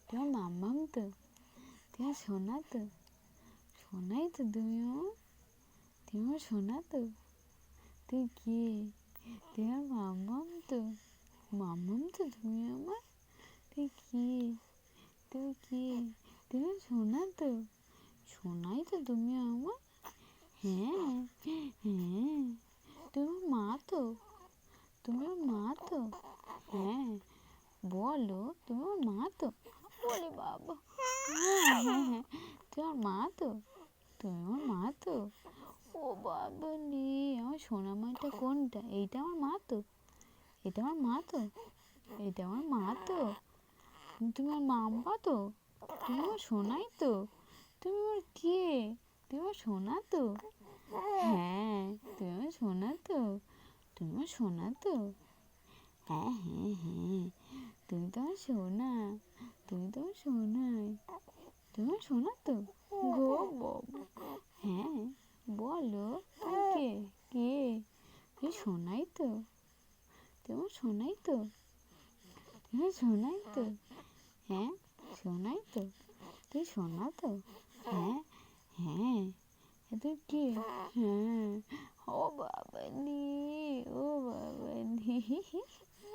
তোমার মাম্মাম তো, তোমার সোনা তো, সোনাই তো তুমি আমার, তোমার সোনা তো, তুই কে? তোমার মাম্মাম তো, মাম্মাম তো তুমি আমার, তুই কে? তুই কে? তোমার সোনা তো, সোনাই তো তুমি আমার। হ্যাঁ হ্যাঁ, তোমার মা তো, তোমার মা তো, হ্যাঁ বলো তোমার মা তো, বলি বাবা, হ্যাঁ হ্যাঁ হ্যাঁ, তোমার মা তো, তুমি আমার মা তো। ও বাবা রে, আমার সোনা মাটা কোনটা? এইটা আমার মা তো, এটা আমার মা তো, এটা আমার মা তো, তুমি আমার মাম্মা তো, তুমি আমার সোনাই তো, তুমি আমার কে? তুমি আমার সোনা তো, হ্যাঁ তুমি আমার সোনা তো, তুমি আমার সোনা তো, হ্যাঁ হ্যাঁ হ্যাঁ, তুমি তো আমার সোনা, তুমি তো আমার সোনাই, তুমি আমার সোনা তো, গো বাবা, হ্যাঁ বলো তুমি কে? কে? তুই সোনাই তো, তোমার সোনাই তো, তুমি সোনাই তো, হ্যাঁ সোনাই তো, তুই সোনা তো, হ্যাঁ হ্যাঁ, তুই কে? হ্যাঁ, ও বাবা নি, ও বাবা নি,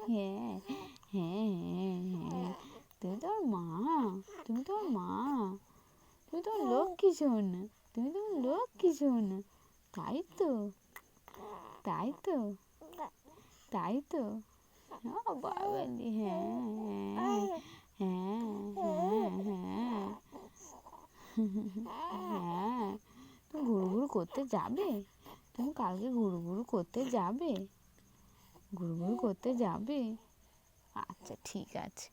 হ্যাঁ হ্যাঁ হ্যাঁ হ্যাঁ, তুমি তো আমার মা, তুমি তো আমার মা, তুমি তো আমার লক্ষ্মী সোনা, তুমি তো আমার লক্ষ্মী সোনা, তাই তো, তাই তো, তাই তো, ও বাবা রে, হ্যাঁ হ্যাঁ হ্যাঁ হ্যাঁ হ্যাঁ হ্যাঁ, তুমি ঘুরু ঘুরু করতে যাবে? তুমি কালকে ঘুরু ঘুরু করতে যাবে? ঘুরু ঘুরু করতে যাবে? আচ্ছা ঠিক আছে।